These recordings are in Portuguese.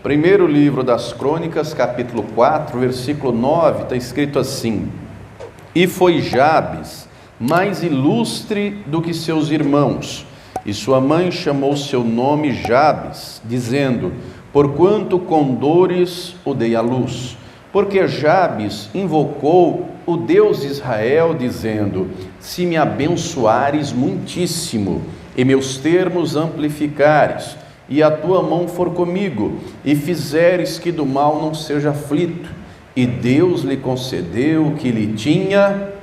Primeiro livro das Crônicas, capítulo 4, versículo 9, está escrito assim: E foi Jabes mais ilustre do que seus irmãos, e sua mãe chamou seu nome Jabes, dizendo: Porquanto com dores o dei à luz. Porque Jabes invocou o Deus de Israel, dizendo: Se me abençoares muitíssimo, e meus termos amplificares, e a tua mão for comigo, e fizeres que do mal não seja aflito. E Deus lhe concedeu o que lhe tinha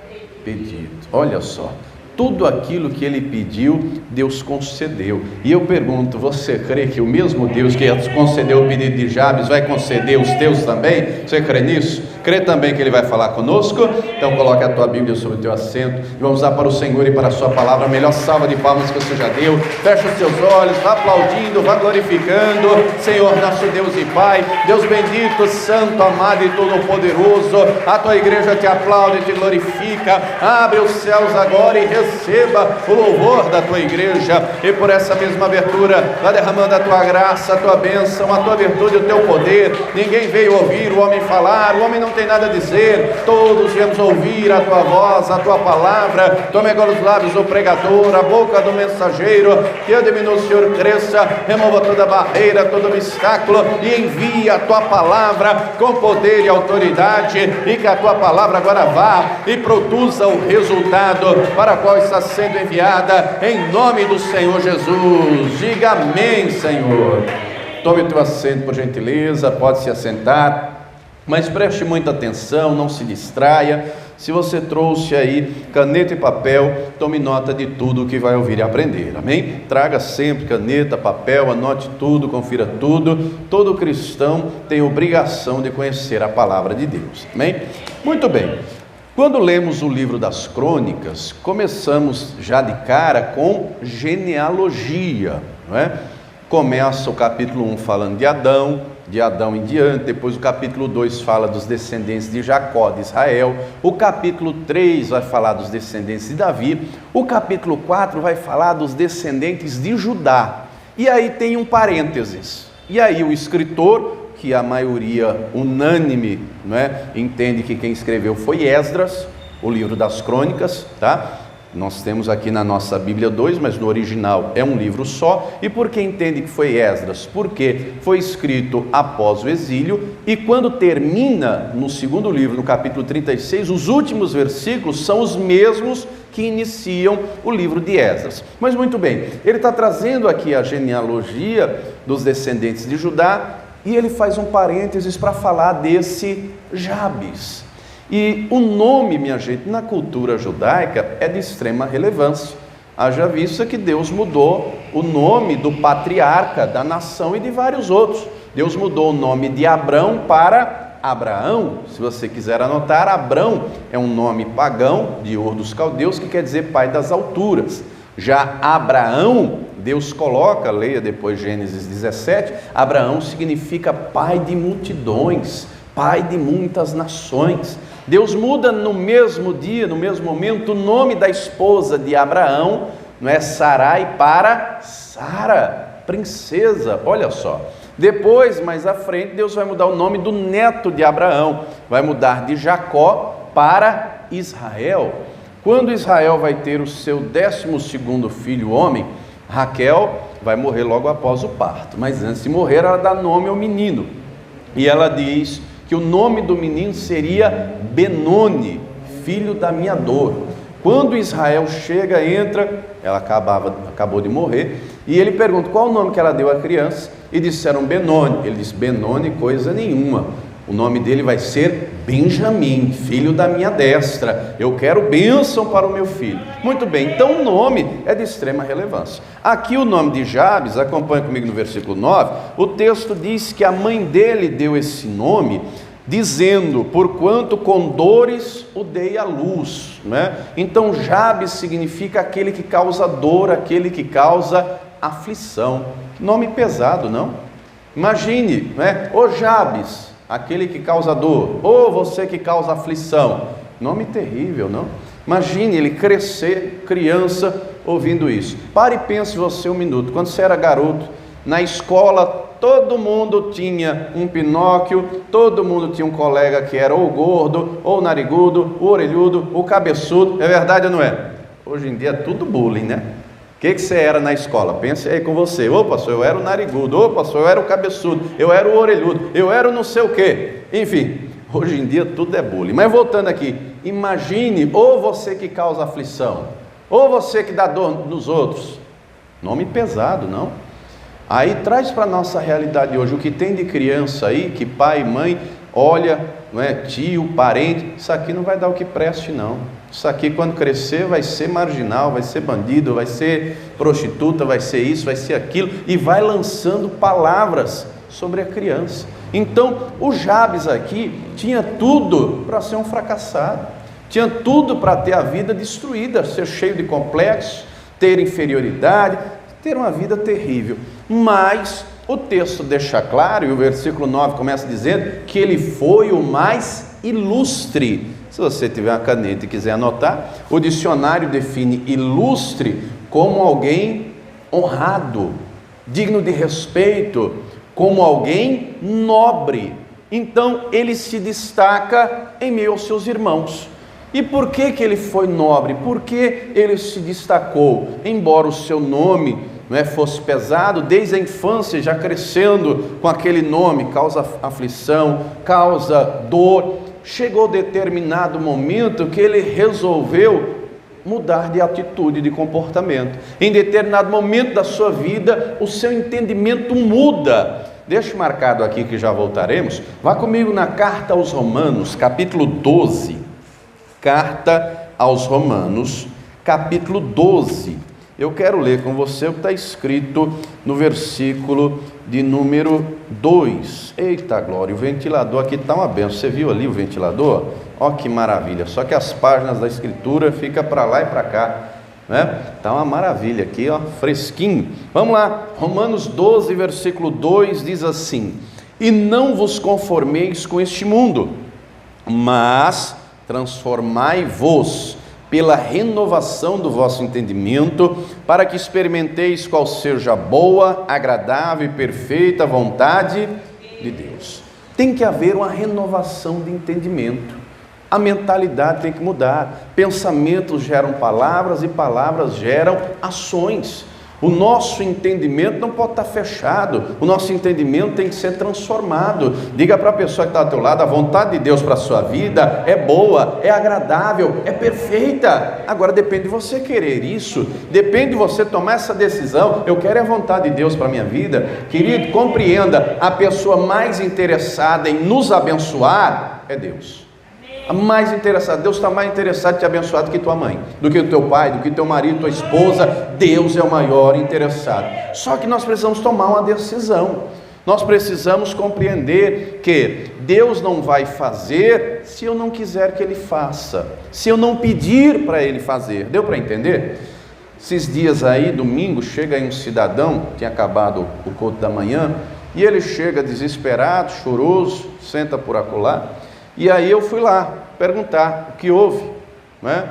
pedido. Olha só, tudo aquilo que ele pediu, Deus concedeu. E eu pergunto, você crê que o mesmo Deus que concedeu o pedido de Jabes vai conceder os teus também? Você crê nisso? Crê também que ele vai falar conosco? Então coloque a tua Bíblia sobre o teu assento e vamos dar para o Senhor e para a sua palavra a melhor salva de palmas que você já deu. Fecha os teus olhos, vá aplaudindo, vá glorificando. Senhor nosso Deus e Pai, Deus bendito, santo, amado e todo-poderoso, a tua igreja te aplaude e te glorifica. Abre os céus agora e receba o louvor da tua igreja, e por essa mesma abertura, vá derramando a tua graça, a tua bênção, a tua virtude, o teu poder. Ninguém veio ouvir o homem falar, o homem não tem nada a dizer, todos viemos ouvir a tua voz, a tua palavra. Tome agora os lábios do pregador, a boca do mensageiro, que eu diminua, o Senhor cresça, remova toda barreira, todo obstáculo, e envie a tua palavra com poder e autoridade, e que a tua palavra agora vá e produza o resultado para a qual está sendo enviada, em nome do Senhor Jesus. Diga amém, Senhor. Tome o teu assento, por gentileza, pode se assentar, mas preste muita atenção, não se distraia. Se você trouxe aí caneta e papel, tome nota de tudo o que vai ouvir e aprender, amém? Traga sempre caneta, papel, anote tudo, confira tudo. Todo cristão tem obrigação de conhecer a palavra de Deus, amém? Muito bem. Quando lemos o livro das Crônicas, começamos já de cara com genealogia, não é? Começa o capítulo 1 falando de Adão em diante, depois o capítulo 2 fala dos descendentes de Jacó, de Israel, o capítulo 3 vai falar dos descendentes de Davi, o capítulo 4 vai falar dos descendentes de Judá, e aí tem um parênteses, e aí o escritor, que a maioria unânime, não é, entende que quem escreveu foi Esdras, o livro das Crônicas, tá? Nós temos aqui na nossa Bíblia 2, mas no original é um livro só. E por que entende que foi Esdras? Porque foi escrito após o exílio, e quando termina no segundo livro, no capítulo 36, os últimos versículos são os mesmos que iniciam o livro de Esdras. Mas muito bem, ele está trazendo aqui a genealogia dos descendentes de Judá, e ele faz um parênteses para falar desse Jabes. E o nome, minha gente, na cultura judaica é de extrema relevância. Haja vista que Deus mudou o nome do patriarca da nação e de vários outros. Deus mudou o nome de Abrão para Abraão. Se você quiser anotar, Abrão é um nome pagão de Ur dos Caldeus, que quer dizer pai das alturas. Já Abraão, Deus coloca, leia depois Gênesis 17, Abraão significa pai de multidões, pai de muitas nações. Deus muda no mesmo dia, no mesmo momento, o nome da esposa de Abraão, não é Sarai, para Sara, princesa. Olha só, depois, mais à frente, Deus vai mudar o nome do neto de Abraão, vai mudar de Jacó para Israel. Quando Israel vai ter o seu 12º filho homem, Raquel vai morrer logo após o parto, mas antes de morrer ela dá nome ao menino, e ela diz que o nome do menino seria Benoni, filho da minha dor. Quando Israel chega, entra, ela acabou de morrer, e ele pergunta qual o nome que ela deu à criança, e disseram Benoni. Ele diz: Benoni coisa nenhuma, o nome dele vai ser Benjamim, filho da minha destra. Eu quero bênção para o meu filho. Muito bem, então o nome é de extrema relevância. Aqui o nome de Jabes, acompanha comigo no versículo 9, o texto diz que a mãe dele deu esse nome, dizendo: porquanto com dores o dei à luz, né? Então Jabes significa aquele que causa dor, aquele que causa aflição. Nome pesado, não? Imagine, né? Ô Jabes, aquele que causa dor, ou você que causa aflição. Nome terrível, não? Imagine ele crescer, criança, ouvindo isso. Pare e pense você um minuto. Quando você era garoto, na escola, todo mundo tinha um Pinóquio, todo mundo tinha um colega que era ou gordo, ou narigudo, o orelhudo, o cabeçudo. É verdade ou não é? Hoje em dia é tudo bullying, né? O que você era na escola? Pense aí com você. Ô pastor, eu era o narigudo. Ô pastor, eu era o cabeçudo. Eu era o orelhudo. Eu era o não sei o quê. Enfim, hoje em dia tudo é bullying. Mas voltando aqui, imagine, ou você que causa aflição, ou você que dá dor nos outros. Nome pesado, não? Aí traz para a nossa realidade hoje o que tem de criança aí, que pai e mãe olha, não é, tio, parente, isso aqui não vai dar o que preste não. Isso aqui quando crescer vai ser marginal, vai ser bandido, vai ser prostituta, vai ser isso, vai ser aquilo, e vai lançando palavras sobre a criança. Então o Jabes aqui tinha tudo para ser um fracassado, tinha tudo para ter a vida destruída, ser cheio de complexos, ter inferioridade, ter uma vida terrível. Mas o texto deixa claro, e o versículo 9 começa dizendo que ele foi o mais ilustre. Se você tiver uma caneta e quiser anotar, o dicionário define ilustre como alguém honrado, digno de respeito, como alguém nobre. Então ele se destaca em meio aos seus irmãos. E por que ele foi nobre? Por que ele se destacou? Embora o seu nome fosse pesado, desde a infância, já crescendo com aquele nome, causa aflição, causa dor, chegou determinado momento que ele resolveu mudar de atitude, de comportamento. Em determinado momento da sua vida, o seu entendimento muda. Deixa marcado aqui que já voltaremos. Vá comigo na carta aos Romanos, capítulo 12. Carta aos Romanos, capítulo 12. Eu quero ler com você o que está escrito no versículo de número 2. Eita glória, o ventilador aqui está uma benção. Você viu ali o ventilador? Ó que maravilha, só que as páginas da escritura ficam para lá e para cá, né? Está uma maravilha aqui, ó, fresquinho. Vamos lá, Romanos 12, versículo 2 diz assim: e não vos conformeis com este mundo, mas transformai-vos pela renovação do vosso entendimento, para que experimenteis qual seja a boa, agradável e perfeita vontade de Deus. Tem que haver uma renovação de entendimento. A mentalidade tem que mudar. Pensamentos geram palavras e palavras geram ações. O nosso entendimento não pode estar fechado, o nosso entendimento tem que ser transformado. Diga para a pessoa que está ao teu lado: a vontade de Deus para a sua vida é boa, é agradável, é perfeita. Agora depende de você querer isso, depende de você tomar essa decisão. Eu quero a vontade de Deus para a minha vida. Querido, compreenda, a pessoa mais interessada em nos abençoar é Deus. Mais interessado, Deus está mais interessado em te abençoar do que tua mãe, do que o teu pai, do que teu marido, tua esposa. Deus é o maior interessado. Só que nós precisamos tomar uma decisão. Nós precisamos compreender que Deus não vai fazer se eu não quiser que Ele faça, se eu não pedir para Ele fazer. Deu para entender? Esses dias aí, domingo, chega aí um cidadão, tinha acabado o culto da manhã, e ele chega desesperado, choroso, senta por acolá. E aí eu fui lá perguntar o que houve, né?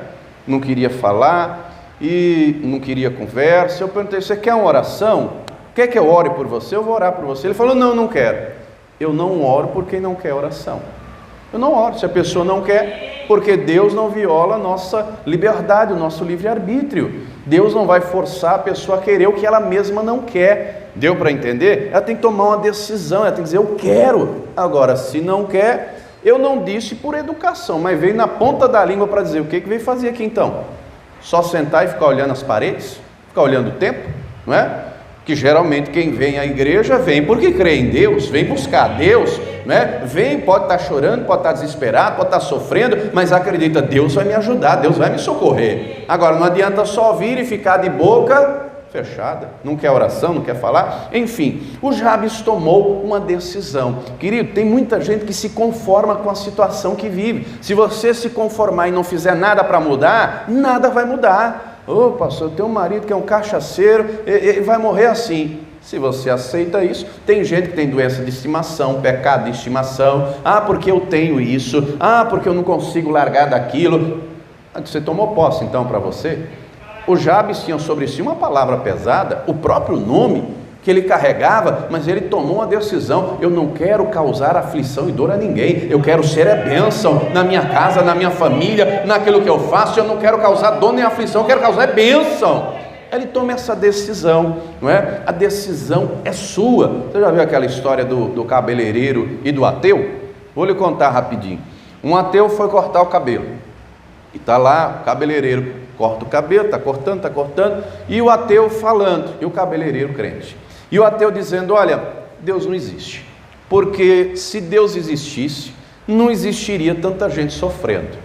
Não queria falar e não queria conversa. Eu perguntei: você quer uma oração? Quer que eu ore por você? Eu vou orar por você. Ele falou: não, não quero. Eu não oro por quem não quer oração. Eu não oro se a pessoa não quer, porque Deus não viola a nossa liberdade, o nosso livre-arbítrio. Deus não vai forçar a pessoa a querer o que ela mesma não quer. Deu para entender? Ela tem que tomar uma decisão, ela tem que dizer: eu quero. Agora, se não quer, eu não disse por educação, mas veio na ponta da língua para dizer: o que veio fazer aqui então? Só sentar e ficar olhando as paredes? Ficar olhando o tempo? Não é? Que geralmente quem vem à igreja vem porque crê em Deus, vem buscar Deus, né? Vem, pode estar chorando, pode estar desesperado, pode estar sofrendo, mas acredita: Deus vai me ajudar, Deus vai me socorrer. Agora não adianta só vir e ficar de boca fechada, não quer oração, não quer falar. Enfim, o Jabes tomou uma decisão. Querido, tem muita gente que se conforma com a situação que vive. Se você se conformar e não fizer nada para mudar, nada vai mudar. Ô pastor, eu tenho um marido que é um cachaceiro, ele vai morrer assim. Se você aceita isso, tem gente que tem doença de estimação, pecado de estimação. Ah, porque eu tenho isso. Ah, porque eu não consigo largar daquilo. Você tomou posse então para você? O Jabes tinha sobre si uma palavra pesada, o próprio nome que ele carregava, mas ele tomou uma decisão: eu não quero causar aflição e dor a ninguém, eu quero ser a bênção na minha casa, na minha família, naquilo que eu faço. Eu não quero causar dor nem aflição, eu quero causar bênção. Ele toma essa decisão, não é? A decisão é sua. Você já viu aquela história do cabeleireiro e do ateu? Vou lhe contar rapidinho. Um ateu foi cortar o cabelo, e está lá o cabeleireiro, corta o cabelo, está cortando, e o ateu falando, e o cabeleireiro crente. E o ateu dizendo: olha, Deus não existe, porque se Deus existisse, não existiria tanta gente sofrendo.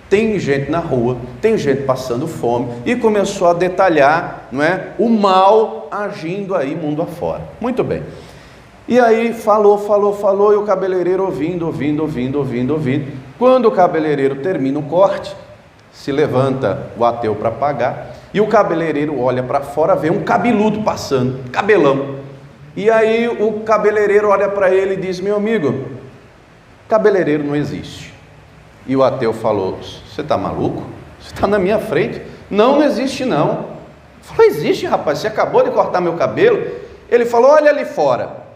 Tem gente na rua, tem gente passando fome, e começou a detalhar, não é, o mal agindo aí mundo afora. Muito bem. E aí falou, e o cabeleireiro ouvindo. Quando o cabeleireiro termina o corte, se levanta o ateu para pagar, e o cabeleireiro olha para fora, vê um cabeludo passando, cabelão. E aí o cabeleireiro olha para ele e diz: meu amigo, cabeleireiro não existe. E o ateu falou: você está maluco? Você está na minha frente. Não existe não. Falou: existe, rapaz, você acabou de cortar meu cabelo. Ele falou: olha ali fora.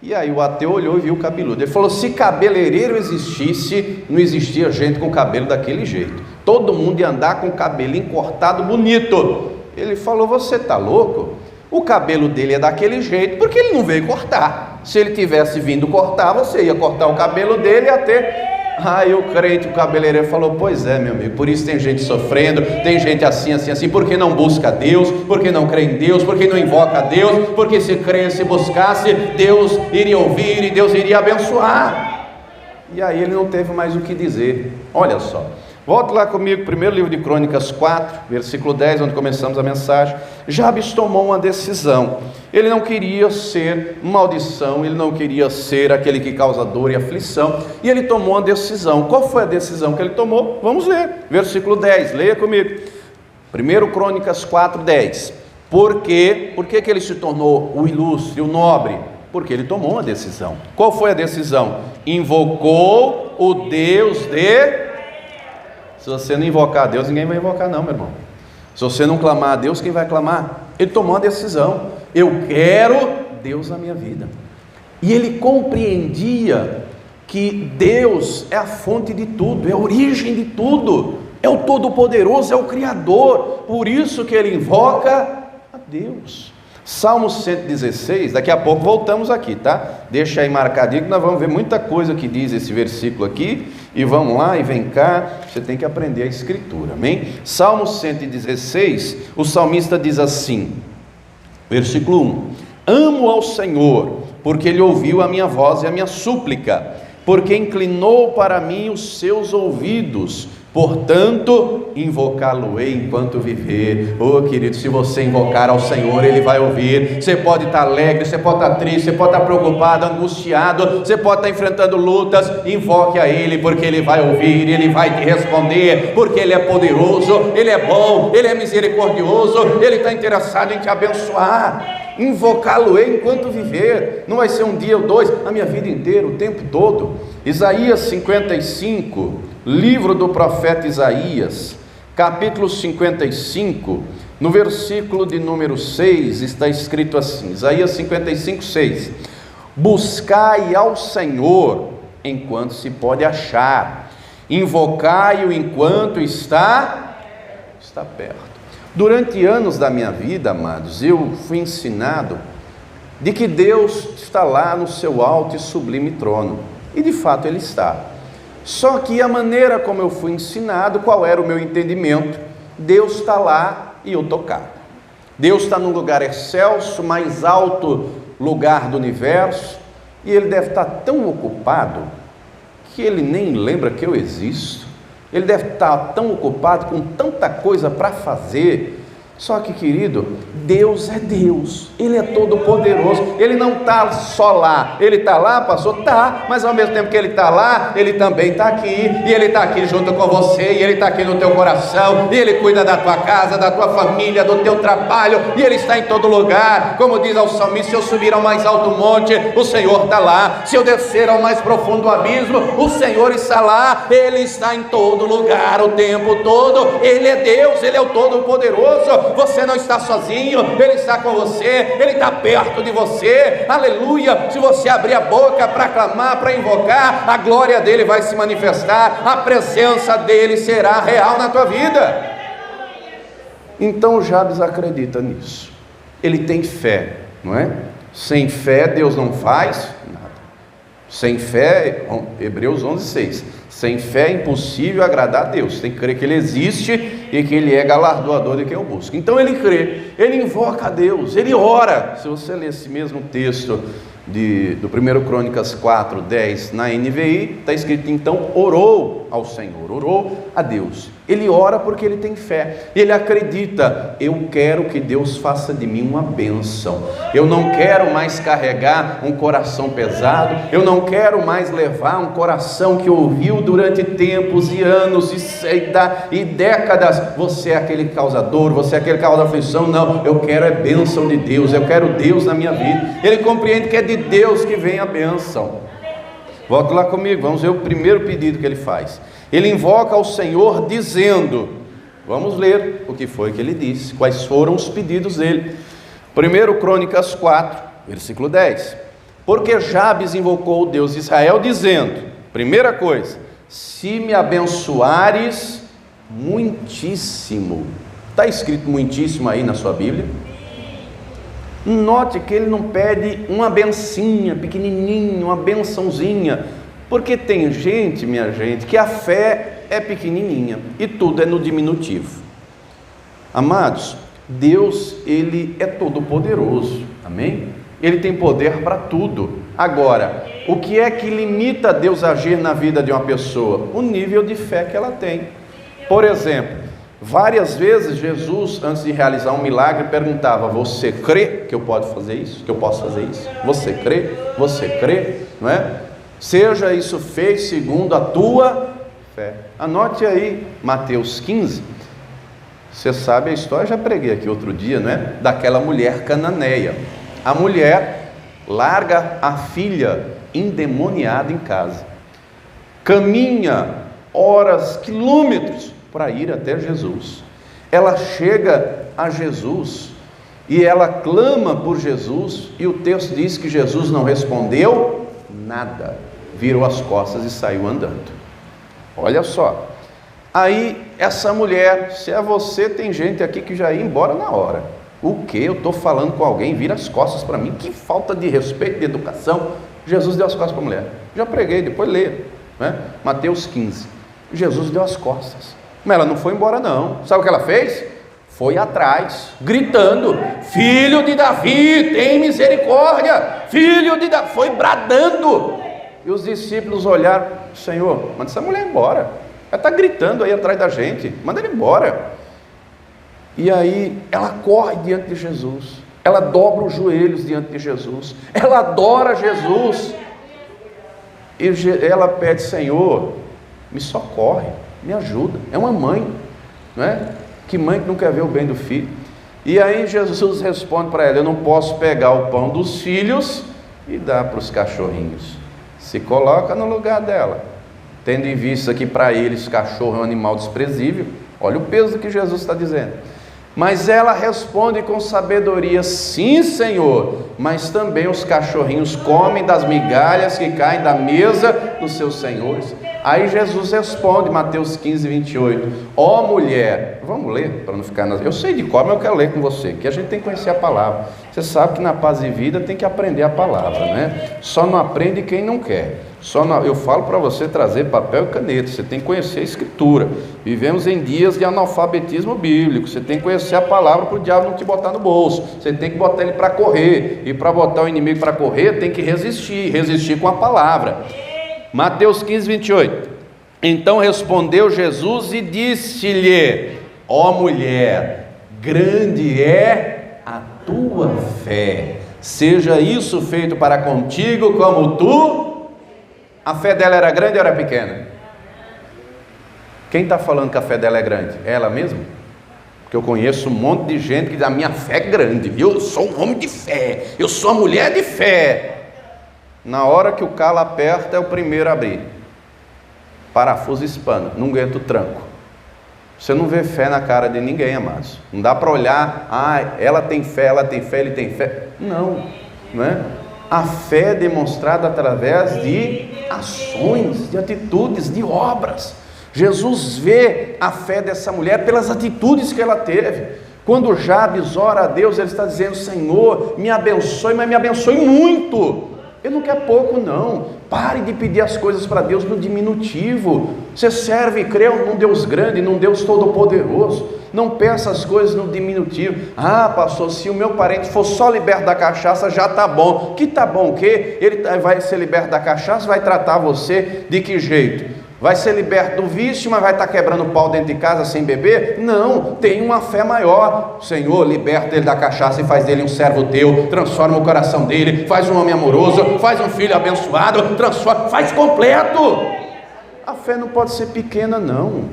E aí o ateu olhou e viu o cabeludo. Ele falou: se cabeleireiro existisse, não existia gente com cabelo daquele jeito. Todo mundo ia andar com o cabelinho cortado bonito. Ele falou: você está louco? O cabelo dele é daquele jeito porque ele não veio cortar. Se ele tivesse vindo cortar, você ia cortar o cabelo dele até... Aí o crente, o cabeleireiro, falou: pois é, meu amigo, por isso tem gente sofrendo, tem gente assim, porque não busca Deus, porque não crê em Deus, porque não invoca Deus, porque se cresce e buscasse, Deus iria ouvir e Deus iria abençoar. E aí ele não teve mais o que dizer. Olha só, volte lá comigo, primeiro livro de Crônicas 4, versículo 10, onde começamos a mensagem. Jabes tomou uma decisão. Ele não queria ser maldição, ele não queria ser aquele que causa dor e aflição, e ele tomou uma decisão. Qual foi a decisão que ele tomou? Vamos ler, versículo 10, leia comigo. 1 Crônicas 4, 10. Por que ele se tornou o ilustre, o nobre? Porque ele tomou uma decisão. Qual foi a decisão? Invocou o Deus de... Se você não invocar a Deus, ninguém vai invocar não, meu irmão. Se você não clamar a Deus, quem vai clamar? Ele tomou uma decisão: eu quero Deus na minha vida. E ele compreendia que Deus é a fonte de tudo, é a origem de tudo, é o Todo-Poderoso, é o Criador. Por isso que ele invoca a Deus. Salmo 116, daqui a pouco voltamos aqui, tá? Deixa aí marcadinho que nós vamos ver muita coisa que diz esse versículo aqui. E vamos lá e vem cá, você tem que aprender a escritura, amém? Salmo 116, o salmista diz assim, versículo 1: amo ao Senhor, porque Ele ouviu a minha voz e a minha súplica, porque inclinou para mim os seus ouvidos. Portanto, invocá-lo-ei enquanto viver. Oh, querido, se você invocar ao Senhor, Ele vai ouvir. Você pode estar alegre, você pode estar triste, você pode estar preocupado, angustiado, você pode estar enfrentando lutas. Invoque a Ele, porque Ele vai ouvir, Ele vai te responder, porque Ele é poderoso, Ele é bom, Ele é misericordioso, Ele está interessado em te abençoar. Invocá-lo-ei enquanto viver. Não vai ser um dia ou dois, a minha vida inteira, o tempo todo. Isaías 55, livro do profeta Isaías, capítulo 55, no versículo de número 6, está escrito assim, Isaías 55, 6: buscai ao Senhor enquanto se pode achar, invocai-o enquanto está perto. Durante anos da minha vida, amados, eu fui ensinado de que Deus está lá no seu alto e sublime trono, e de fato Ele está. Só que a maneira como eu fui ensinado, qual era o meu entendimento? Deus está lá e eu estou cá. Deus está no lugar excelso, mais alto lugar do universo, e Ele deve estar tão ocupado que Ele nem lembra que eu existo. Ele deve estar tão ocupado com tanta coisa para fazer. Só que, querido, Deus é Deus, Ele é todo poderoso, Ele não está só lá, Ele está lá, pastor? Está, mas ao mesmo tempo que Ele está lá, Ele também está aqui, e Ele está aqui junto com você, e Ele está aqui no teu coração, e Ele cuida da tua casa, da tua família, do teu trabalho, e Ele está em todo lugar. Como diz ao salmista: se eu subir ao mais alto monte, o Senhor está lá, se eu descer ao mais profundo abismo, o Senhor está lá. Ele está em todo lugar, o tempo todo. Ele é Deus, Ele é o Todo-Poderoso. Senhor, você não está sozinho, Ele está com você, Ele está perto de você, aleluia. Se você abrir a boca para clamar, para invocar, a glória dEle vai se manifestar, a presença dEle será real na tua vida. Então Jabes acredita nisso, ele tem fé, não é? Sem fé Deus não faz nada. Sem fé, Hebreus 11:6, sem fé é impossível agradar a Deus. Tem que crer que Ele existe e que Ele é galardoador de quem o busca. Então ele crê, ele invoca a Deus, ele ora. Se você ler esse mesmo texto do 1 Crônicas 4:10 na NVI, está escrito: então orou ao Senhor, orou a Deus. Ele ora porque ele tem fé, ele acredita: eu quero que Deus faça de mim uma bênção, eu não quero mais carregar um coração pesado, eu não quero mais levar um coração que ouviu durante tempos e anos e décadas: você é aquele causador, você é aquele causa da aflição. Não, eu quero é bênção de Deus, eu quero Deus na minha vida. Ele compreende que é de Deus que vem a bênção. Volta lá comigo, vamos ver o primeiro pedido que ele faz. Ele invoca ao Senhor dizendo, vamos ler o que foi que ele disse, quais foram os pedidos dele. 1 Crônicas 4, versículo 10. Porque Jabes invocou o Deus de Israel dizendo, primeira coisa: se me abençoares muitíssimo. Está escrito muitíssimo aí na sua Bíblia? Note que ele não pede uma bencinha pequenininha, uma bençãozinha, porque tem gente, minha gente, que a fé é pequenininha e tudo é no diminutivo. Amados, Deus, Ele é todo poderoso, amém? Ele tem poder para tudo. Agora, o que é que limita Deus a agir na vida de uma pessoa? O nível de fé que ela tem. Por exemplo, várias vezes Jesus, antes de realizar um milagre, perguntava: você crê que eu posso fazer isso? Que eu posso fazer isso? Você crê? Você crê? Não é? Seja isso feito segundo a tua fé. Anote aí Mateus 15. Você sabe a história, já preguei aqui outro dia, não é? Daquela mulher cananeia. A mulher larga a filha endemoniada em casa, caminha horas, quilômetros para ir até Jesus. Ela chega a Jesus e ela clama por Jesus, e o texto diz que Jesus não respondeu nada, virou as costas e saiu andando. Olha só, aí essa mulher, se é você, tem gente aqui que já ia embora na hora. O que? Eu estou falando com alguém, vira as costas para mim, que falta de respeito, de educação. Jesus deu as costas para a mulher, já preguei, depois leia, né? Mateus 15, Jesus deu as costas, mas ela não foi embora não. Sabe o que ela fez? Foi atrás, gritando: filho de Davi, tem misericórdia, filho de Davi, foi bradando. E os discípulos olharam: Senhor, manda essa mulher embora, ela está gritando aí atrás da gente, manda ela embora. E aí ela corre diante de Jesus, ela dobra os joelhos diante de Jesus, ela adora Jesus, e ela pede: Senhor, me socorre, me ajuda. É uma mãe, não é? Que mãe que não quer ver o bem do filho? E aí Jesus responde para ela: eu não posso pegar o pão dos filhos e dar para os cachorrinhos. Se coloca no lugar dela, tendo em vista que para eles cachorro é um animal desprezível. Olha o peso do que Jesus está dizendo. Mas ela responde com sabedoria: sim, Senhor, mas também os cachorrinhos comem das migalhas que caem da mesa dos seus senhores. Aí Jesus responde, Mateus 15, 28, ó mulher, vamos ler para não ficar nas... Eu sei de cor, mas eu quero ler com você, que a gente tem que conhecer a palavra. Você sabe que na Paz e Vida tem que aprender a palavra, né? Só não aprende quem não quer. Eu falo para você trazer papel e caneta, você tem que conhecer a Escritura. Vivemos em dias de analfabetismo bíblico, você tem que conhecer a palavra para o diabo não te botar no bolso, você tem que botar ele para correr, e para botar o inimigo para correr tem que resistir com a palavra. Mateus 15, 28, então respondeu Jesus e disse-lhe: ó mulher, grande é a tua fé, seja isso feito para contigo como tu... A fé dela era grande ou era pequena? Quem está falando que a fé dela é grande? É ela mesma? Porque eu conheço um monte de gente que diz: a minha fé é grande, eu sou um homem de fé, eu sou uma mulher de fé. Na hora que o calo aperta, é o primeiro a abrir. Parafuso espana, não aguenta o tranco. Você não vê fé na cara de ninguém, amados. Não dá para olhar, ela tem fé, ele tem fé. Não, não é? A fé é demonstrada através de ações, de atitudes, de obras. Jesus vê a fé dessa mulher pelas atitudes que ela teve. Quando Jabes ora a Deus, ele está dizendo: Senhor, me abençoe, mas me abençoe muito. Ele não quer pouco, não. Pare de pedir as coisas para Deus no diminutivo. Você serve e crê num Deus grande, num Deus todo-poderoso. Não peça as coisas no diminutivo. Pastor, se o meu parente for só liberto da cachaça, já está bom. Que está bom o quê? Ele vai ser liberto da cachaça, vai tratar você de que jeito? Vai ser liberto do vício, mas vai estar quebrando pau dentro de casa sem beber? Não, tem uma fé maior. Senhor, liberta ele da cachaça e faz dele um servo teu, transforma o coração dele, faz um homem amoroso, faz um filho abençoado, transforma, faz completo. A fé não pode ser pequena, não,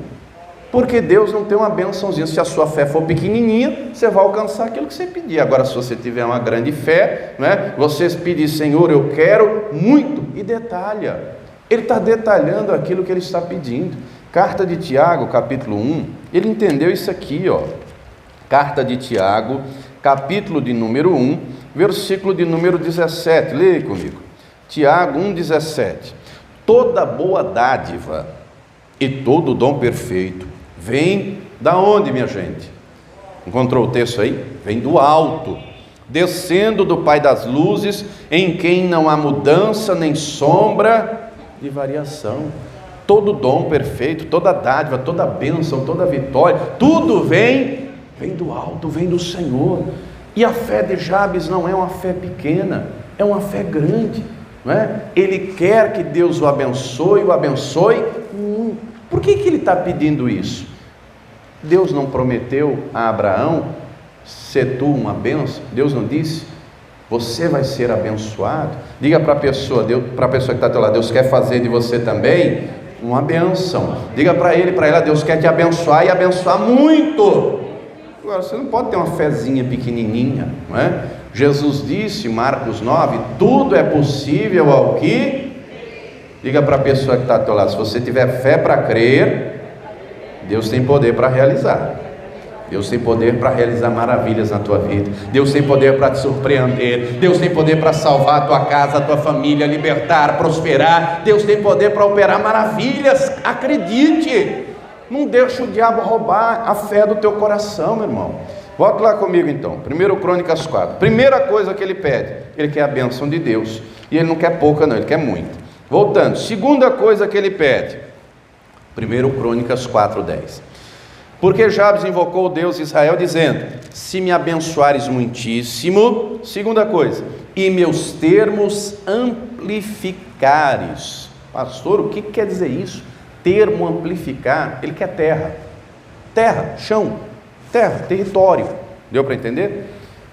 porque Deus não tem uma bençãozinha. Se a sua fé for pequenininha, você vai alcançar aquilo que você pedir. Agora, se você tiver uma grande fé, né, você pedir: Senhor, eu quero muito, e detalha. Ele está detalhando aquilo que ele está pedindo. Carta de Tiago, capítulo 1, ele entendeu isso aqui, ó. Carta de Tiago, capítulo de número 1, versículo de número 17, leia comigo. Tiago 1,17. Toda boa dádiva e todo dom perfeito vem da onde, minha gente? Encontrou o texto aí? Vem do alto, descendo do Pai das luzes, em quem não há mudança nem sombra de variação. Todo dom perfeito, toda dádiva, toda bênção, toda vitória, tudo vem do alto, vem do Senhor. E a fé de Jabes não é uma fé pequena, é uma fé grande, não é? Ele quer que Deus o abençoe. Por que ele está pedindo isso? Deus não prometeu a Abraão: ser tu uma bênção? Deus não disse: você vai ser abençoado? Diga para a pessoa que está ao teu lado: Deus quer fazer de você também uma bênção. Diga para ele, para ela: Deus quer te abençoar e abençoar muito. Agora, você não pode ter uma fezinha pequenininha, não é? Jesus disse, Marcos 9, tudo é possível ao que... Diga para a pessoa que está ao teu lado: se você tiver fé para crer, Deus tem poder para realizar. Deus tem poder para realizar maravilhas na tua vida. Deus tem poder para te surpreender. Deus tem poder para salvar a tua casa, a tua família, libertar, prosperar. Deus tem poder para operar maravilhas. Acredite. Não deixa o diabo roubar a fé do teu coração, meu irmão. Volta lá comigo então. 1 Crônicas 4. Primeira coisa que ele pede: ele quer a bênção de Deus. E ele não quer pouca, não, ele quer muito. Voltando. Segunda coisa que ele pede. 1 Crônicas 4:10. Porque Jabes invocou o Deus de Israel, dizendo: se me abençoares muitíssimo, segunda coisa, e meus termos amplificares. Pastor, o que quer dizer isso? Termo amplificar, ele quer terra, chão, território. Deu para entender?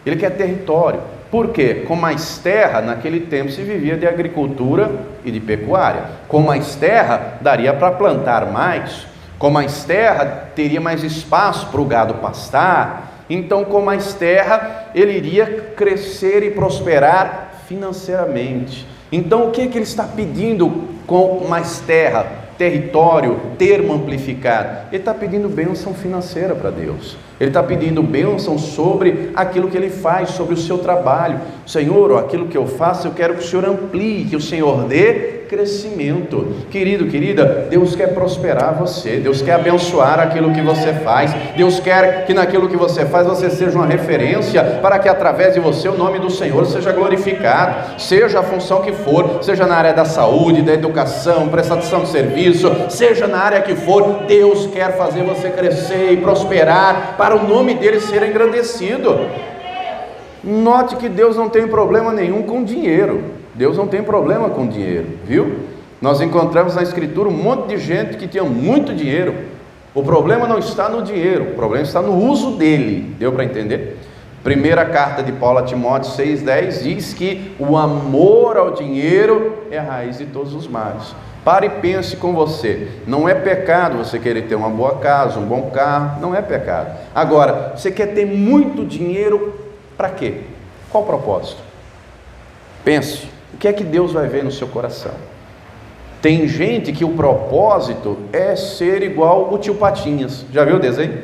Ele quer território. Por quê? Com mais terra, naquele tempo se vivia de agricultura e de pecuária. Com mais terra, daria para plantar mais. Com mais terra, teria mais espaço para o gado pastar. Então, com mais terra, ele iria crescer e prosperar financeiramente. Então, o que ele está pedindo com mais terra, território, termo amplificado? Ele está pedindo bênção financeira para Deus. Ele está pedindo bênção sobre aquilo que ele faz, sobre o seu trabalho. Senhor, aquilo que eu faço, eu quero que o Senhor amplie, que o Senhor dê crescimento. Querido, querida, Deus quer prosperar você. Deus quer abençoar aquilo que você faz. Deus quer que naquilo que você faz você seja uma referência, para que através de você o nome do Senhor seja glorificado, seja a função que for, seja na área da saúde, da educação, prestação de serviço, seja na área que for. Deus quer fazer você crescer e prosperar, para o nome dele ser engrandecido. Note que Deus não tem problema nenhum com dinheiro. Deus não tem problema com dinheiro, viu? Nós encontramos na Escritura um monte de gente que tinha muito dinheiro. O problema não está no dinheiro, o problema está no uso dele. Deu para entender? Primeira carta de Paulo a Timóteo 6,10 diz que o amor ao dinheiro é a raiz de todos os males. Pare e pense com você. Não é pecado você querer ter uma boa casa, um bom carro, não é pecado. Agora, você quer ter muito dinheiro para quê? Qual o propósito? Pense, o que é que Deus vai ver no seu coração? Tem gente que o propósito é ser igual o tio Patinhas. Já viu o desenho?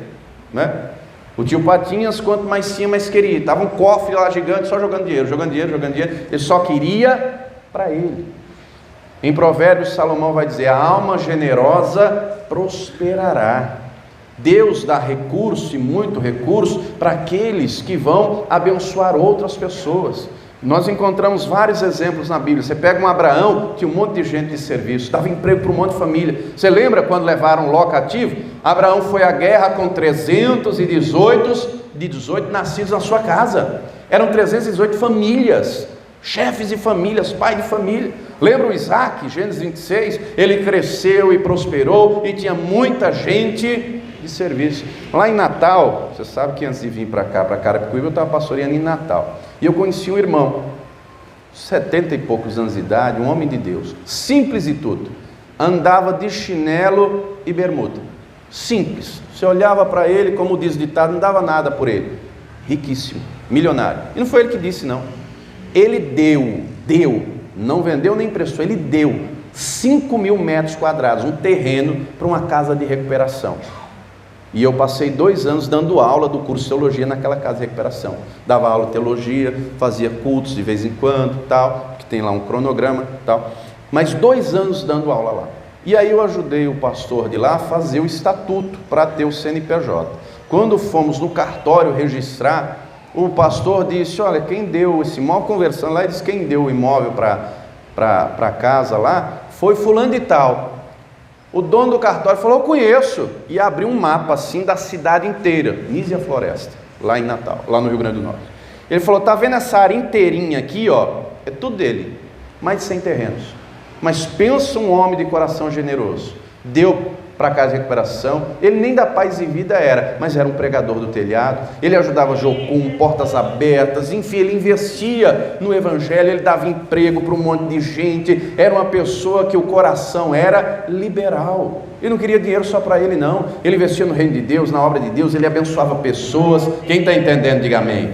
Né? O tio Patinhas, quanto mais tinha, mais queria. Estava um cofre lá gigante, só jogando dinheiro, jogando dinheiro, jogando dinheiro. Ele só queria para ele. Em Provérbios, Salomão vai dizer: a alma generosa prosperará. Deus dá recurso, e muito recurso, para aqueles que vão abençoar outras pessoas. Nós encontramos vários exemplos na Bíblia. Você pega um Abraão, tinha um monte de gente de serviço, dava emprego para um monte de família. Você lembra quando levaram Ló cativo? Abraão foi à guerra com 318 nascidos na sua casa. Eram 318 famílias, chefes de famílias, pai de família. Lembra o Isaac, Gênesis 26? Ele cresceu e prosperou e tinha muita gente de serviço. Lá em Natal, você sabe que antes de vir para cá, para Carapicuíba, eu estava pastoreando em Natal. E eu conheci um irmão, 70 e poucos anos de idade, um homem de Deus, simples e tudo. Andava de chinelo e bermuda. Simples. Você olhava para ele, como diz o ditado, não dava nada por ele. Riquíssimo, milionário. E não foi ele que disse, não. Ele deu, não vendeu nem emprestou, ele deu 5.000 metros quadrados, um terreno para uma casa de recuperação. E eu passei 2 anos dando aula do curso de teologia naquela casa de recuperação. Dava aula de teologia, fazia cultos de vez em quando, tal, que tem lá um cronograma, tal. Mas 2 anos dando aula lá. E aí eu ajudei o pastor de lá a fazer o estatuto para ter o CNPJ. Quando fomos no cartório registrar, o pastor disse: olha, quem deu esse imóvel, conversando lá, ele disse: quem deu o imóvel para a casa lá foi fulano de tal. O dono do cartório falou: eu conheço, e abriu um mapa assim da cidade inteira, Nísia Floresta, lá em Natal, lá no Rio Grande do Norte. Ele falou: tá vendo essa área inteirinha aqui, ó, é tudo dele, mais de 100 terrenos. Mas pensa um homem de coração generoso, deu para a casa de recuperação. Ele nem da Paz e Vida era, mas era um pregador do telhado. Ele ajudava Jocum, portas abertas, enfim, ele investia no evangelho, ele dava emprego para um monte de gente. Era uma pessoa que o coração era liberal. Ele não queria dinheiro só para ele, não. Ele investia no reino de Deus, na obra de Deus, ele abençoava pessoas. Quem está entendendo, diga amém.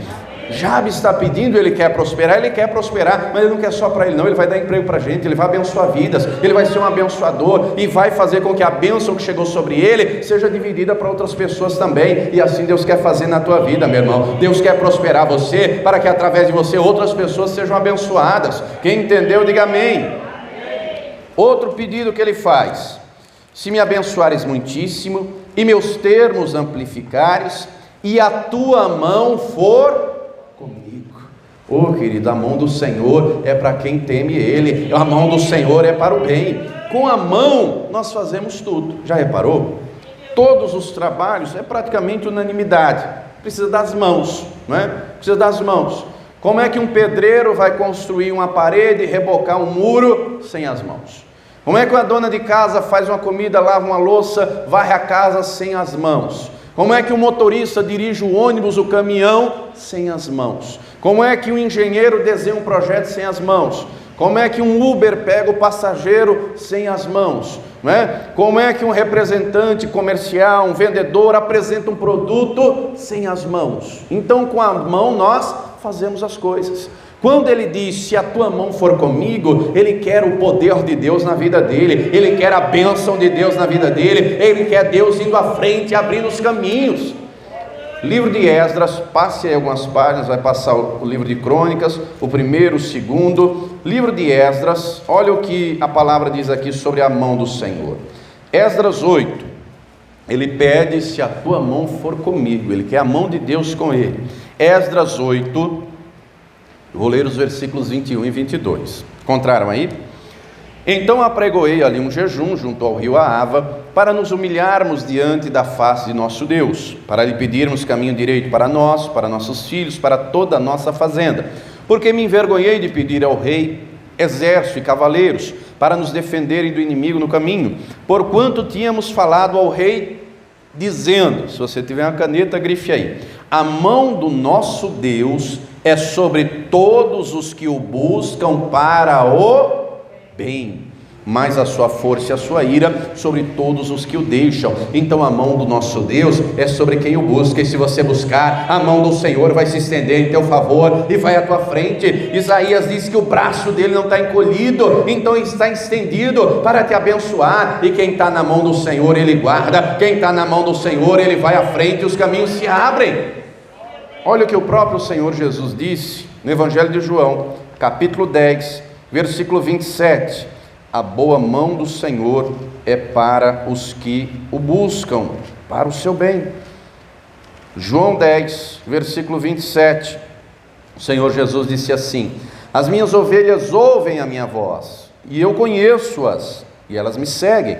Jabes está pedindo, ele quer prosperar, mas ele não quer só para ele não, ele vai dar emprego para a gente, ele vai abençoar vidas, ele vai ser um abençoador e vai fazer com que a bênção que chegou sobre ele seja dividida para outras pessoas também. E assim Deus quer fazer na tua vida, meu irmão. Deus quer prosperar você, para que através de você outras pessoas sejam abençoadas. Quem entendeu, diga amém. Outro pedido que ele faz: se me abençoares muitíssimo e meus termos amplificares, e a tua mão for comigo. Oh, querido, a mão do Senhor é para quem teme Ele. A mão do Senhor é para o bem. Com a mão nós fazemos tudo. Já reparou? Todos os trabalhos é praticamente unanimidade. Precisa das mãos, não é? Precisa das mãos. Como é que um pedreiro vai construir uma parede e rebocar um muro sem as mãos? Como é que uma dona de casa faz uma comida, lava uma louça, varre a casa sem as mãos? Como é que um motorista dirige o ônibus, o caminhão, sem as mãos? Como é que um engenheiro desenha um projeto sem as mãos? Como é que um Uber pega o passageiro sem as mãos? Não é? Como é que um representante comercial, um vendedor apresenta um produto sem as mãos? Então, com a mão nós fazemos as coisas. Quando ele diz: se a tua mão for comigo, ele quer o poder de Deus na vida dele, ele quer a bênção de Deus na vida dele, ele quer Deus indo à frente, abrindo os caminhos. Livro de Esdras, passe aí algumas páginas, vai passar o livro de Crônicas, o primeiro, o segundo. Livro de Esdras, olha o que a palavra diz aqui sobre a mão do Senhor. Esdras 8, ele pede: se a tua mão for comigo, ele quer a mão de Deus com ele. Esdras 8, vou ler os versículos 21 e 22. Encontraram aí? Então apregoei ali um jejum junto ao rio Ahava, para nos humilharmos diante da face de nosso Deus, para lhe pedirmos caminho direito para nós, para nossos filhos, para toda a nossa fazenda, porque me envergonhei de pedir ao rei exército e cavaleiros, para nos defenderem do inimigo no caminho, porquanto tínhamos falado ao rei, dizendo, se você tiver uma caneta, grife aí: a mão do nosso Deus é sobre todos os que o buscam para o bem. mas a sua força e a sua ira sobre todos os que o deixam. Então a mão do nosso Deus é sobre quem o busca, e se você buscar, a mão do Senhor vai se estender em teu favor e vai à tua frente. Isaías diz que o braço dele não está encolhido, então está estendido para te abençoar, e quem está na mão do Senhor ele guarda, quem está na mão do Senhor ele vai à frente, e os caminhos se abrem. Olha o que o próprio Senhor Jesus disse no Evangelho de João, capítulo 10, versículo 27, a boa mão do Senhor é para os que o buscam, para o seu bem. João 10, versículo 27, o Senhor Jesus disse assim: as minhas ovelhas ouvem a minha voz, e eu conheço-as, e elas me seguem.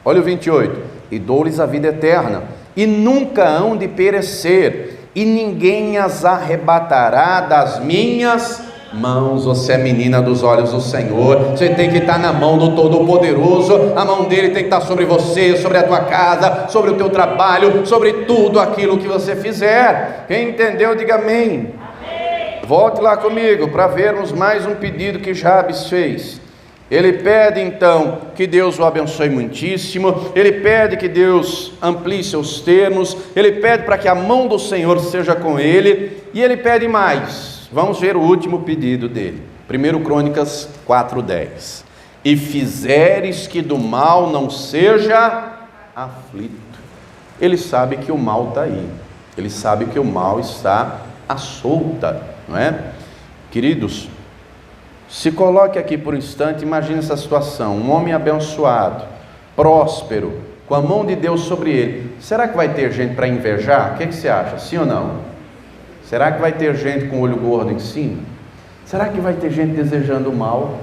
Olha o 28, e dou-lhes a vida eterna, e nunca hão de perecer, e ninguém as arrebatará das minhas mãos. Você é menina dos olhos do Senhor, você tem que estar na mão do Todo-Poderoso, a mão dele tem que estar sobre você, sobre a tua casa, sobre o teu trabalho, sobre tudo aquilo que você fizer. Quem entendeu, diga amém. Volte lá comigo para vermos mais um pedido que Jabes fez. Ele pede então que Deus o abençoe muitíssimo, ele pede que Deus amplie seus termos, ele pede para que a mão do Senhor seja com ele, e ele pede mais. Vamos ver o último pedido dele, 1 Crônicas 4:10. E fizeres que do mal não seja aflito. Ele sabe que o mal está aí, ele sabe que o mal está à solta, não é? Queridos, se coloque aqui por um instante, imagine essa situação, um homem abençoado, próspero, com a mão de Deus sobre ele. Será que vai ter gente para invejar? O que você acha, sim ou não? Será que vai ter gente com olho gordo em cima? Será que vai ter gente desejando o mal?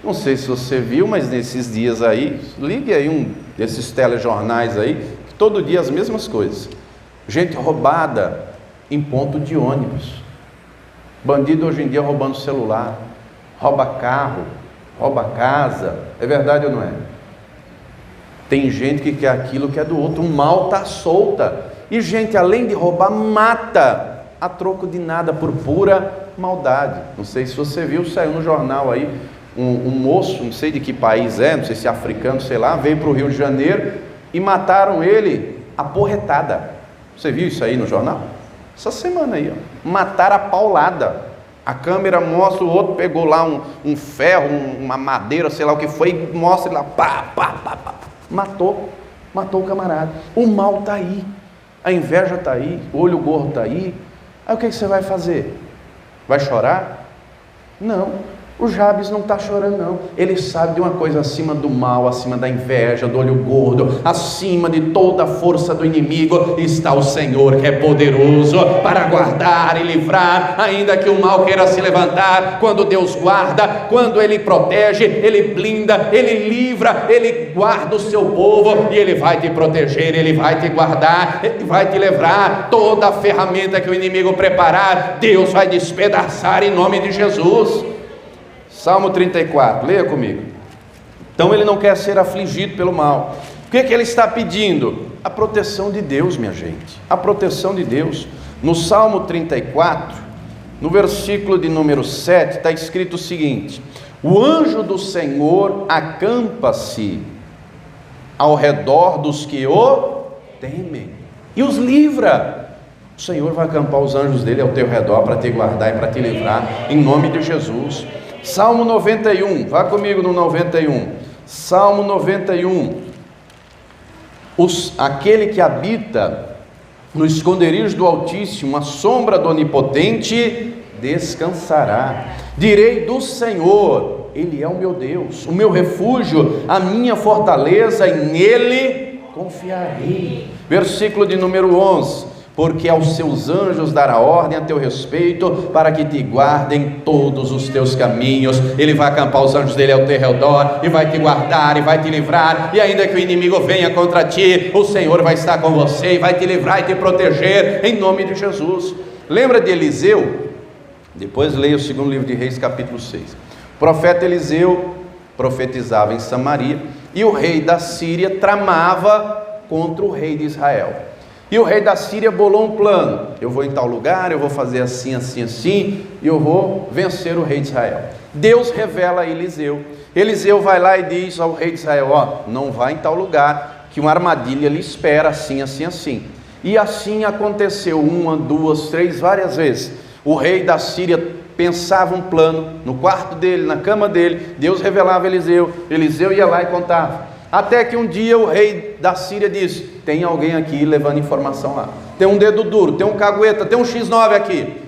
Não sei se você viu, mas nesses dias aí, ligue aí um desses telejornais aí, que todo dia as mesmas coisas. Gente roubada em ponto de ônibus. Bandido hoje em dia roubando celular, rouba carro, rouba casa. É verdade ou não é? Tem gente que quer aquilo que é do outro. O mal está solta. E gente, além de roubar, mata a troco de nada, por pura maldade. Não sei se você viu, saiu no jornal aí, um moço, não sei de que país é, não sei se é africano, sei lá, veio para o Rio de Janeiro e mataram ele a porretada. Você viu isso aí no jornal? Essa semana aí, ó. Mataram a paulada. A câmera mostra, o outro pegou lá um ferro, uma madeira, sei lá o que foi, e mostra lá, pá, pá, pá, pá. Matou o camarada. O mal está aí, a inveja está aí, o olho gordo está aí. Aí o que você vai fazer? Vai chorar? Não. O Jabes não está chorando não, ele sabe de uma coisa: acima do mal, acima da inveja, do olho gordo, acima de toda a força do inimigo, está o Senhor, que é poderoso para guardar e livrar, ainda que o mal queira se levantar. Quando Deus guarda, quando Ele protege, Ele blinda, Ele livra, Ele guarda o seu povo, e Ele vai te proteger, Ele vai te guardar, Ele vai te livrar. Toda a ferramenta que o inimigo preparar, Deus vai despedaçar em nome de Jesus. Salmo 34, leia comigo. Então ele não quer ser afligido pelo mal. O que ele está pedindo? A proteção de Deus, minha gente, a proteção de Deus. No Salmo 34, no versículo de número 7, está escrito o seguinte: o anjo do Senhor acampa-se ao redor dos que o temem e os livra. O Senhor vai acampar os anjos dele ao teu redor para te guardar e para te livrar, em nome de Jesus. Salmo 91, vá comigo no 91, Salmo 91, aquele que habita no esconderijo do Altíssimo, a sombra do Onipotente, descansará. Direi do Senhor, Ele é o meu Deus, o meu refúgio, a minha fortaleza, e nele confiarei. Versículo de número 11, porque aos seus anjos dará ordem a teu respeito, para que te guardem todos os teus caminhos. Ele vai acampar os anjos dele ao teu redor, e vai te guardar, e vai te livrar, e ainda que o inimigo venha contra ti, o Senhor vai estar com você, e vai te livrar e te proteger, em nome de Jesus. Lembra de Eliseu? Depois leia o segundo livro de Reis, capítulo 6. O profeta Eliseu profetizava em Samaria, e o rei da Síria tramava contra o rei de Israel. E o rei da Síria bolou um plano: eu vou em tal lugar, eu vou fazer assim, assim, assim, e eu vou vencer o rei de Israel. Deus revela a Eliseu Eliseu vai lá e diz ao rei de Israel: ó, não vá em tal lugar, que uma armadilha lhe espera, assim, assim, assim. E assim aconteceu, 1, 2, 3, várias vezes. O rei da Síria pensava um plano, no quarto dele, na cama dele, Deus revelava a Eliseu, Eliseu ia lá e contava. Até que um dia o rei da Síria disse: tem alguém aqui levando informação lá, tem um dedo duro, tem um cagueta, tem um X9 aqui.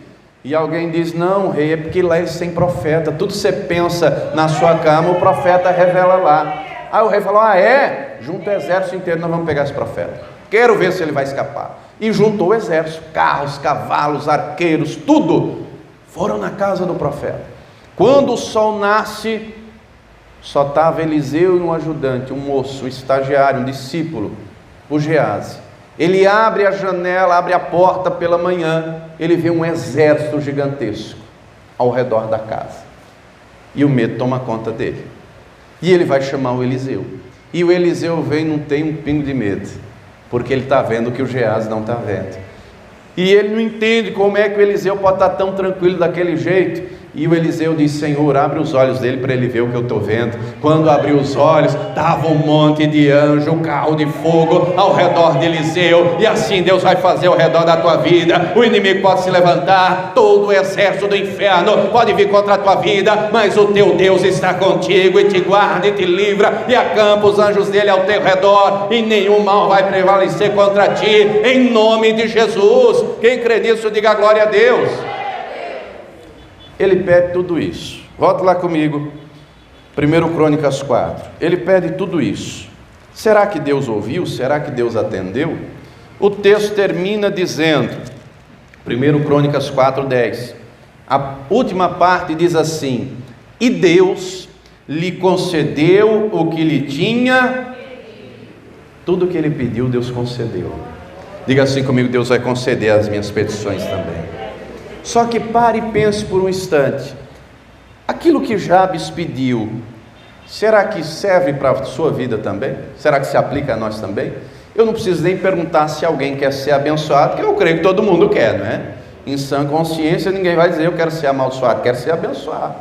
E alguém diz: não, rei, é porque lá eles têm profeta, tudo você pensa na sua cama, o profeta revela lá. Aí o rei falou: ah é? Junta o exército inteiro, nós vamos pegar esse profeta, quero ver se ele vai escapar. E juntou o exército, carros, cavalos, arqueiros, tudo, foram na casa do profeta. Quando o sol nasce, só estava Eliseu e um ajudante, um moço, um estagiário, um discípulo, o Geazi. Ele abre a janela, abre a porta pela manhã, ele vê um exército gigantesco ao redor da casa, e o medo toma conta dele, e ele vai chamar o Eliseu, e o Eliseu vem e não tem um pingo de medo, porque ele está vendo o que o Geazi não está vendo, e ele não entende como é que o Eliseu pode estar tão tranquilo daquele jeito. E o Eliseu diz: Senhor, abre os olhos dele para ele ver o que eu estou vendo. Quando abriu os olhos, estava um monte de anjo, um carro de fogo ao redor de Eliseu. E assim Deus vai fazer ao redor da tua vida. O inimigo pode se levantar, todo o exército do inferno pode vir contra a tua vida, mas o teu Deus está contigo e te guarda e te livra, e acampa os anjos dele ao teu redor, e nenhum mal vai prevalecer contra ti, em nome de Jesus. Quem crê nisso, diga glória a Deus. Ele pede tudo isso. Volta lá comigo, 1 Crônicas 4. Ele pede tudo isso. Será que Deus ouviu? Será que Deus atendeu? O texto termina dizendo, 1 Crônicas 4, 10. A última parte diz assim: e Deus lhe concedeu o que lhe tinha. Tudo o que ele pediu, Deus concedeu. Diga assim comigo: Deus vai conceder as minhas petições também. Só que pare e pense por um instante. Aquilo que Jabes pediu, será que serve para a sua vida também? Será que se aplica a nós também? Eu não preciso nem perguntar se alguém quer ser abençoado, porque eu creio que todo mundo quer, não é? Em sã consciência ninguém vai dizer: eu quero ser amaldiçoado, quero ser abençoado.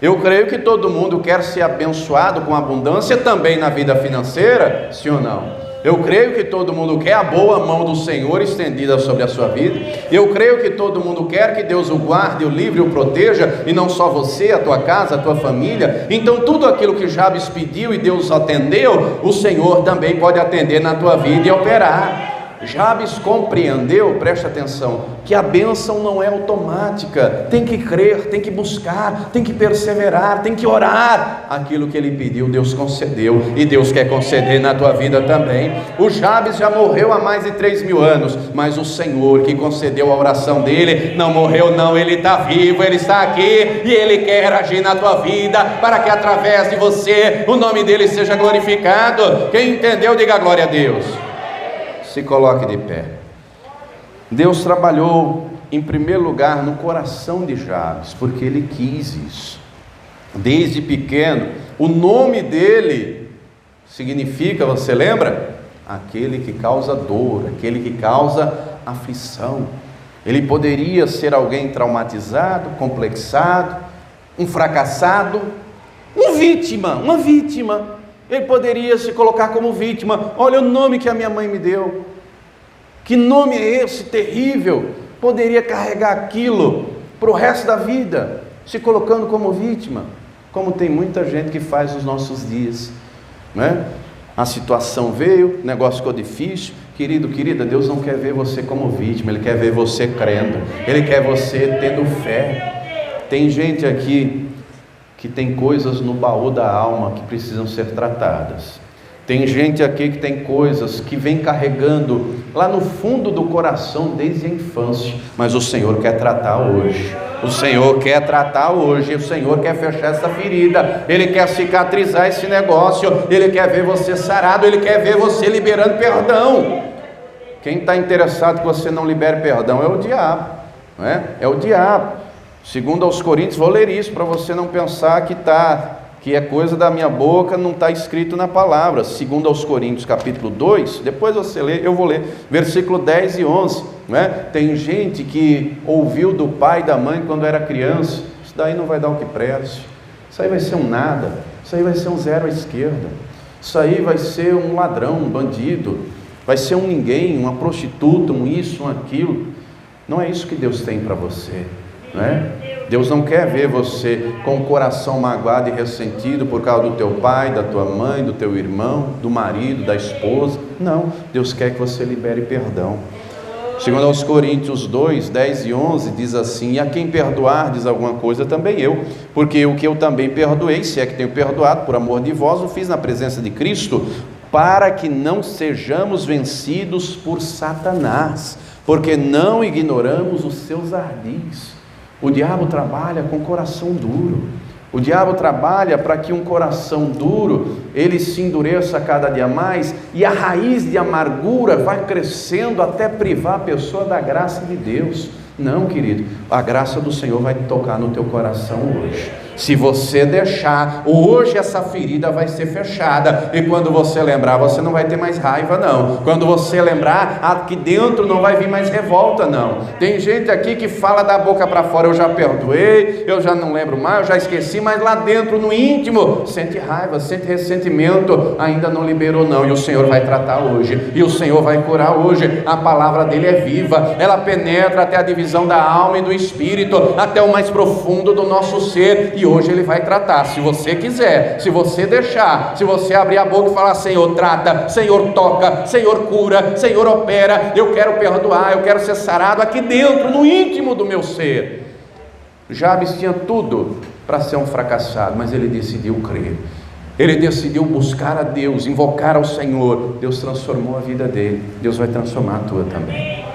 Eu creio que todo mundo quer ser abençoado com abundância também na vida financeira, sim ou não? Eu creio que todo mundo quer a boa mão do Senhor estendida sobre a sua vida. Eu creio que todo mundo quer que Deus o guarde, o livre, o proteja, e não só você, a tua casa, a tua família. Então tudo aquilo que Jabes pediu e Deus atendeu, o Senhor também pode atender na tua vida e operar. Jabes compreendeu, preste atenção, que a bênção não é automática. Tem que crer, tem que buscar, tem que perseverar, tem que orar. Aquilo que ele pediu, Deus concedeu, e Deus quer conceder na tua vida também. O Jabes já morreu há mais de 3.000 anos, mas o Senhor que concedeu a oração dele não morreu não, ele está vivo, ele está aqui, e ele quer agir na tua vida, para que através de você o nome dele seja glorificado. Quem entendeu, diga glória a Deus. Se coloque de pé. Deus trabalhou em primeiro lugar no coração de Jabes, porque ele quis isso. Desde pequeno, o nome dele significa, você lembra? Aquele que causa dor, aquele que causa aflição. Ele poderia ser alguém traumatizado, complexado, um fracassado, uma vítima. Ele poderia se colocar como vítima. Olha o nome que a minha mãe me deu. Que nome é esse terrível? Poderia carregar aquilo para o resto da vida, se colocando como vítima, como tem muita gente que faz nos nossos dias, né? A situação veio, o negócio ficou difícil. Querido, querida, Deus não quer ver você como vítima, Ele quer ver você crendo, Ele quer você tendo fé. Tem gente aqui que tem coisas no baú da alma que precisam ser tratadas. Tem gente aqui que tem coisas que vem carregando lá no fundo do coração desde a infância, mas o Senhor quer tratar hoje. O Senhor quer tratar hoje, o Senhor quer fechar essa ferida, Ele quer cicatrizar esse negócio, Ele quer ver você sarado, Ele quer ver você liberando perdão. Quem está interessado que você não libere perdão é o diabo, não é? É o diabo. Segundo aos Coríntios, vou ler isso para você não pensar que é coisa da minha boca, não está escrito na palavra. Segundo aos Coríntios, capítulo 2, depois você lê, eu vou ler, versículo 10 e 11, né? Tem gente que ouviu do pai e da mãe quando era criança: isso daí não vai dar o que preste, isso aí vai ser um nada, Isso aí vai ser um zero à esquerda. Isso aí vai ser um ladrão, um bandido. Vai ser um ninguém, uma prostituta, um isso, um aquilo. Não é isso que Deus tem para você, não é? Deus não quer ver você com o coração magoado e ressentido por causa do teu pai, da tua mãe, do teu irmão, do marido, da esposa. Não, Deus quer que você libere perdão. Segundo aos Coríntios 2, 10 e 11, diz assim: e a quem perdoardes alguma coisa, também eu, porque o que eu também perdoei, se é que tenho perdoado, por amor de vós, o fiz na presença de Cristo, para que não sejamos vencidos por Satanás, porque não ignoramos os seus ardis. O diabo trabalha com coração duro. O diabo trabalha para que um coração duro, ele se endureça cada dia mais, e a raiz de amargura vai crescendo até privar a pessoa da graça de Deus. Não, querido, a graça do Senhor vai tocar no teu coração hoje. Se você deixar, hoje essa ferida vai ser fechada, e quando você lembrar, você não vai ter mais raiva não. Quando você lembrar, aqui dentro não vai vir mais revolta não. Tem gente aqui que fala da boca para fora: eu já perdoei, eu já não lembro mais, eu já esqueci, mas lá dentro, no íntimo, sente raiva, sente ressentimento, ainda não liberou não. E o Senhor vai tratar hoje, e o Senhor vai curar hoje. A palavra dele é viva, ela penetra até a divisão da alma e do espírito, até o mais profundo do nosso ser, e hoje ele vai tratar. Se você quiser, se você deixar, se você abrir a boca e falar: Senhor, trata, Senhor, toca, Senhor, cura, Senhor, opera, eu quero perdoar, eu quero ser sarado aqui dentro, no íntimo do meu ser. Jabes tinha tudo para ser um fracassado, mas ele decidiu crer, ele decidiu buscar a Deus, invocar ao Senhor. Deus transformou a vida dele, Deus vai transformar a tua também.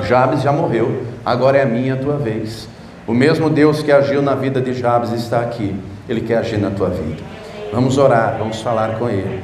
Jabes já morreu, agora é a minha e a tua vez. O mesmo Deus que agiu na vida de Jabes está aqui, Ele quer agir na tua vida. Vamos orar, vamos falar com Ele.